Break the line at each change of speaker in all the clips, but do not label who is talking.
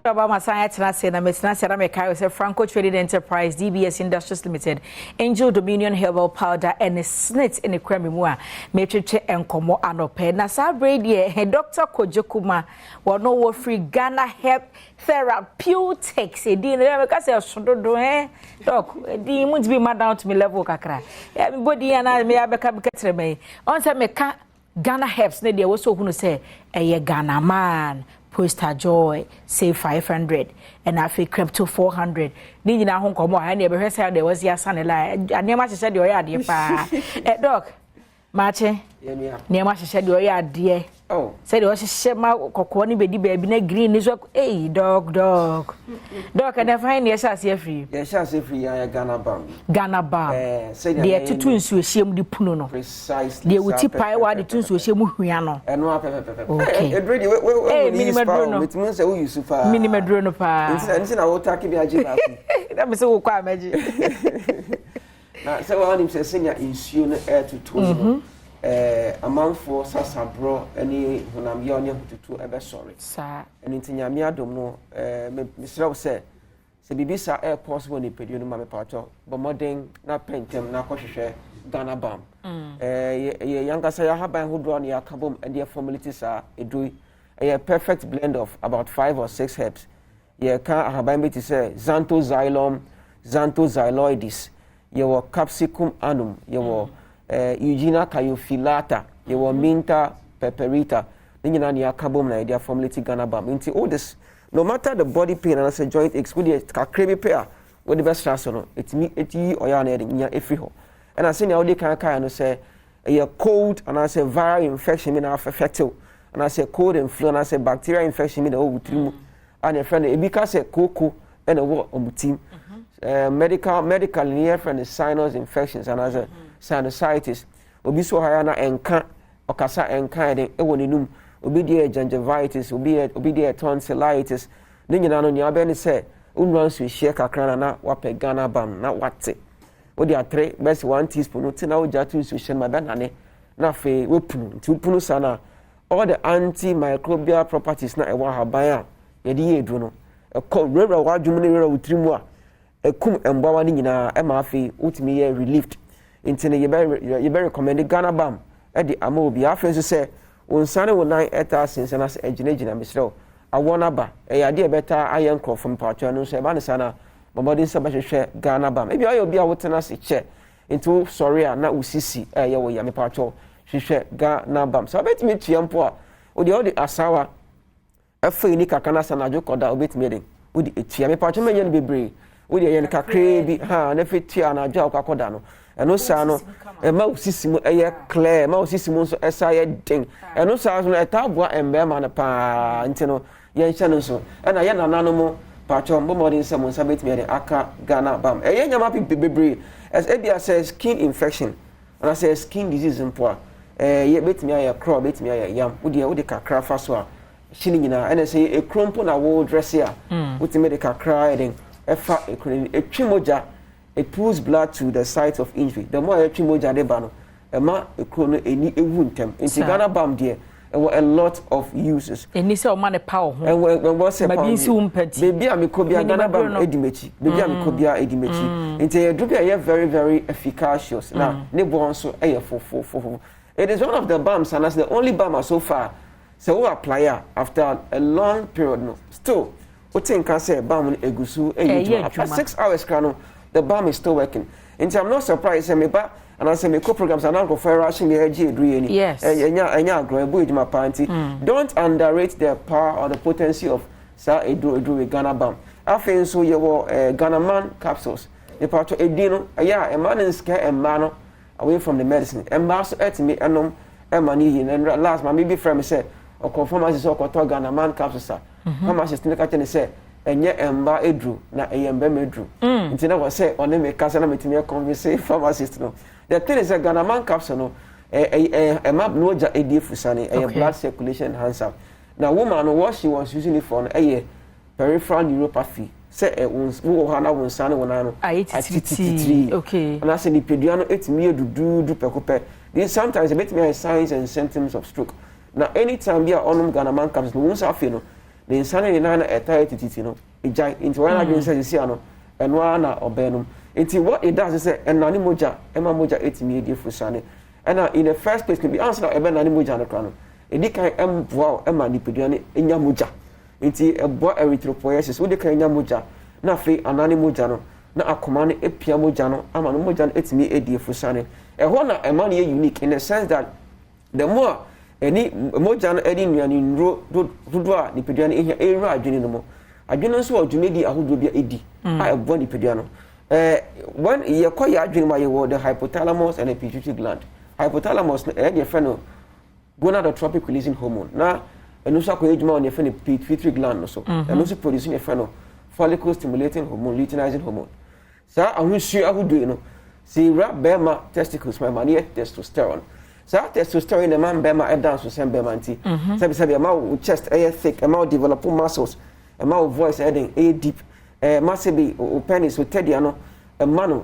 About my science, and I said, I'm a Franco Trading Enterprise, DBS Industries Limited, Angel Dominion Herbal Powder, and a snit in the cremimoa, matrix and como anope. Nasa Brady, a Dr. Kojokuma, well, no free Ganaherbs Therapeutics, a dinner because I should do eh. Doc, the moons be mad down to me level cacra. Everybody and I may have become me. On time, Ganaherbs, Nadia was so going to say, a Ghana man. Poster Joy say 500 and I feel crept to 400. Ni na hon komo ha na be hwese there was ya san la anema hye de oya ade pa doc mache anema hye de oya ade oh say de o hye ma kokko ni be di ba bi na green ni so eh doc and fine yes as free
yes as free ya Ghana Bam
say de tutu nsu ehiem di puno no
precisely
de wuti pai wa de tutu nsu ehiem hwia no
eno apepepe edredi we minimum it means we use fa
minimum no pa
nti na wo take bi age ba
that me say wo kwa amaji
na say we want say senior insuo no air to to amanfo sasabro ani honam ye onye hututu ebe sorry
sa
eni tinyame adom no misraw se bibisa air possible ni pedio no ma me pacho bo modern na pentem na kohwehwe Ghana Bam ye yankasa ya haban hodro na yakabom and their formalities are a perfect blend of about 5 or 6 herbs ye kan haban beti say xanthozylum xanthozyloides ye wo capsicum annum ye wo Eugenia cayophilata, you were Minta peperita, then you know carbon idea formulate Ghana Bam. Into all this, no matter the body pain and I say joint aches, with a creamy pair, with the best transfer, it's me, it's you or your every hole. And I say now they can say a cold and I say viral infection in our affected, and I say cold and flu and I say bacterial infection in the whole team, and a friend because a cocoa and a war on the team. Medical near friend is sinus infections and as a sinusitis obi so haya na enka okasa enka de ewoni num obi de gingivitis obi de tonsillitis ne nyina no nya be ne se unwan so hie kakra na wape Ghana Bam na wate odi atre best 1 teaspoon ti na oja tu so hie ma be na fe wopunu nti wopunu sana all the antimicrobial properties na ewa haban a ye de yedu no ko rewra wadwum ne rewra utrimu a ekum embawa ni nyina e ma afi utimi ye relieved intene you be recommend Ghana Bam e di amobi afi so say onsane wonan eta sinse na eginegina misrew awona ba e ya de beta ayen crop from patwa no so e ba ne sana babodi se ba hwehwe Ghana Bam e bia yo bia wotena se che into sorry na usisi e ye wo ya me patwa hwehwe Ghana Bam so betimi tuampo a odi asawa afi ni kakana sana jokoda obetimi de odi etua me patwa menye ne bebre odi ye ne kakre bi ha na fetia na adwa kwakoda no eno sa no e ma usisimu eye clear ma usisimu so esa ye den eno sa so etaboa embe ma na pa ntino ye nche no so na ye nanano mo patcho mbo modin se mo sabetimi de aka Ghana Bam ye nyama bebre as ebia says skin infection and I say skin disease mpo ye betimi aye craw betimi aye yam wodi kakra fa so a shini nyina ene say e krompo na wo dress ya wotimi de kakra eden efa etwimoja. It pulls blood to the site of injury. The more moja de bano, ema ekrono eni ewu ntem. Inti Ghana Bam there, a lot of uses.
Eni se o man power.
And when was a baby amikobia Ghana Bam edimechi. Baby amikobia edimechi. Inti edrubia very very efficacious. Now ne bon so for. It is one of the balms and that's the only balm so far. So we apply after a long period no. Still, we think can say balm egusu after 6 hours krano. The balm is still working. And I'm not surprised me ba and I say me co-programs and Uncle for rushing the edge any.
Yes.
Don't underrate the power or the potency of Sir Edu with Ghana Bam. I feel so you were Ghana Man capsules. The part of Edino, a man in scare and man away from the medicine. And master at me and money and last my maybe friend said or confirm as is or Ghana Man capsules. How much is the say? Enye emba edru na eyembe medru nti na wo say one me kasa na metimi convince pharmacist no the thing is a Ghana Man capsule no map no ja edi fusane blood circulation enhancer na woman no what she was using it for no peripheral neuropathy say wo ha na wonsane wona no atititiri
okay
and I say the pedua no etimi edudu pekope then sometimes it makes me signs and symptoms of stroke now anytime be onum Ghana Man capsule no wonsa afi no the insane in an entire titi no ejai into one against say no and one obenum into what it does is say and nani moja ema moja etimi edi fusane and in the first place can be answer ebe nani moja no krano edi kan emboa ema nipeduane enya moja into ebo erythropoiesis wo de kan enya moja na fe anani moja no na akoma no epia moja no ama no moja no etimi edi fusane ho na ema no unique in the sense that the more any moja no edi nuane nro dodo a nipeduane ehia era adwene no mo adwene nso odwumedi ahodo bia edi a ebo nipeduane when you call your adwene ma you the hypothalamus and the pituitary gland hypothalamus the friend gonadotrophic releasing hormone na eno so akoye dwuma on the friend pituitary gland no so eno so producing the friend follicle stimulating hormone luteinizing hormone sa ahunsu ahodo no si ra bema testicles ma ne testosterone sa testosterone the man bema e dance so sem bema anti sabi ma chest air thick ma develop muscles ma voice heading a deep massive penis with teddy ano man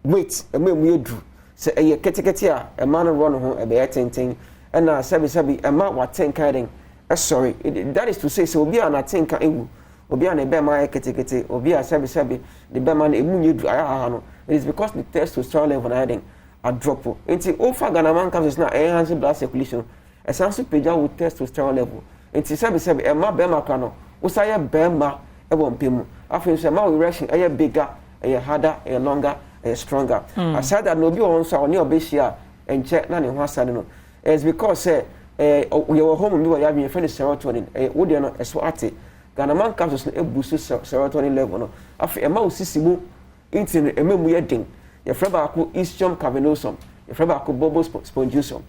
weight mu edu se eye ketekete a man run ho e be tenten na sabi ma waten kind sorry that is to say so obi an atenka ewu obi an be ma ketekete obi a sabi the be man emu nyedu aya no it is because the testosterone level na heading a drop into over Ghana comes na enhance blood circulation essentially peja with testosterone level into sabi ma be ma ka no usaye be ma e won pemu afin say ma erection eye bigger eye harder eye longer eye stronger aside that no bi won so oni obehia enche na ne ho asade no it's because say your home bi wa ya bi friend serotonin wo de no eso ate Ghana man capsules no boost serotonin level no afin ma osisimu intin ememu ye den your friend ba ko ischium cavernosum your friend ba ko bulbous spongiosum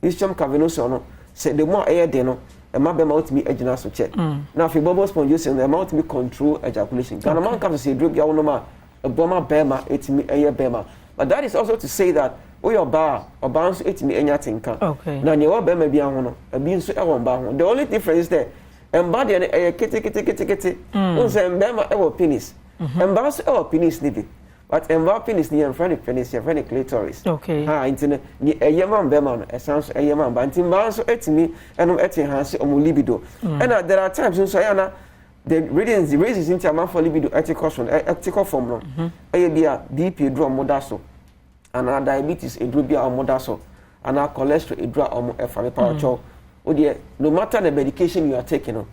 ischium cavernosum no say the more eye den no ma be ma otimi agina so check na fi bulbous spongiosum the amount me control ejaculation Ghana man capsules say drug ya wono ma eboma bema etimi eye bema but that is also to say that your bar or bounce etimi enya tinka na ne wa bema bia ho no abi nso e won ba ho the only difference is that emba de eye kete unse bema e wo penis emba so e wo penis ni bi but emba penis ni en friend penis your friend clitoris ha intine ni eye man bema no essence eye man ba ntin ba so etimi enom etinhanse omo libido and there are times nso ya na the reasons into a man for libido ethical form no bia BP draw modaso and diabetes edrobia or modaso and cholesterol edra or family power cho no matter the medication you are taking no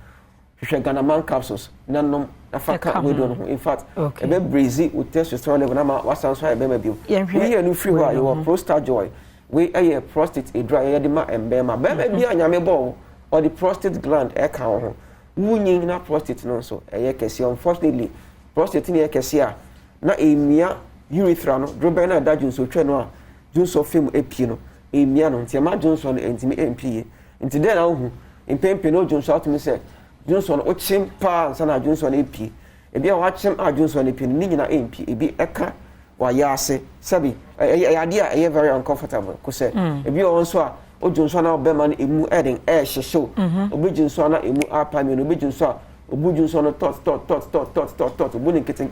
you Ghana man capsules nanom afaka we don't in fact e be breezy with testosterone level na what sounds why e be mabio we here no free why you prostate joy we prostate edra e de ma embema be bia nyame bo or the prostate gland e ka ho wunyin na prostate no so eye kese unfortunately prostate ni kese a na emia urethra no drobe na da junso twa no a junso fem epie no emia no ntia ma junso no entimi empie nti den na hu empempe no junso atumi se junso no ochim pa nsa na junso no epie ebi a wachim a junso no epie ni nyina empie ebi eka wa yase sabi ade a very uncomfortable ko se ebi o nso a ojunso na obema na emu eden hyehyɛ obejunso na emu apa mi no obejunso a obujunso no tot obu ni keten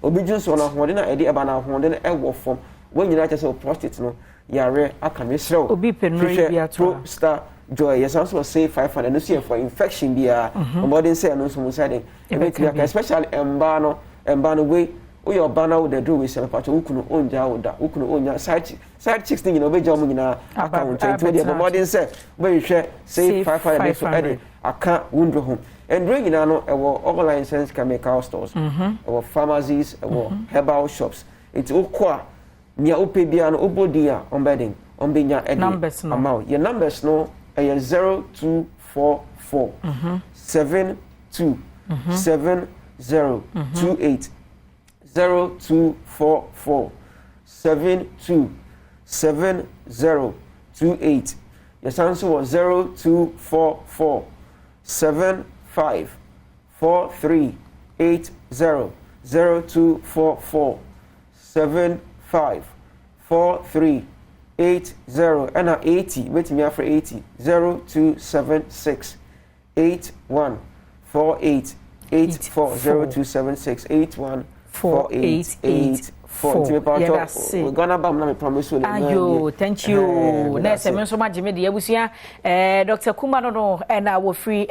obejunso na hode na ede eba na hode na ewo fom wonyina kyese prostate no yare aka mesrew
obi penori bia to
star joy yes also say 500 no see for infection bia modern say no so musade especially emba no we your banner with the do we say part ukunu onja oda ukunu onya side chicks thing no beja mu nyina account 20 the modern say we hwe say 500 so edit aka wundro home and bring na no ewo online sense chemical stores ewo pharmacies ewo herbal shops it's okwa nia opebia no obodia ombeding ombenya edit
numbers no
amount your numbers no 0244 72 7028 0244 72 7028. Your answer was 0244 75 4380 0244 75 4380 and 80. Wait me after 80 0276 81 48 84 0276 81 4884 4 Ghana bam na me promise you.
Ayo, thank you. Next me so magime de abusua Dr. Kumano no na wo free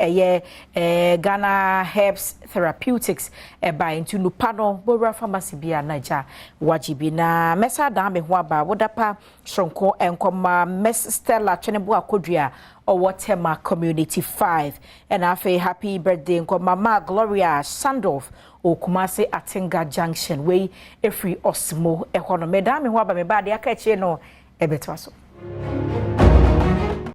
Ganaherbs Therapeutics by into Lupano Bora Pharmacy bia Naija wajibi na mesa da me ho aba wodapa shronko enkoma Miss Stella Chenebo akodua or Watema Community 5 and afe happy birthday nko Mama Gloria Sandolf o Kumase Atinga Junction way every osmo ehono medame ho aba me ba de aka eche no ebetwa so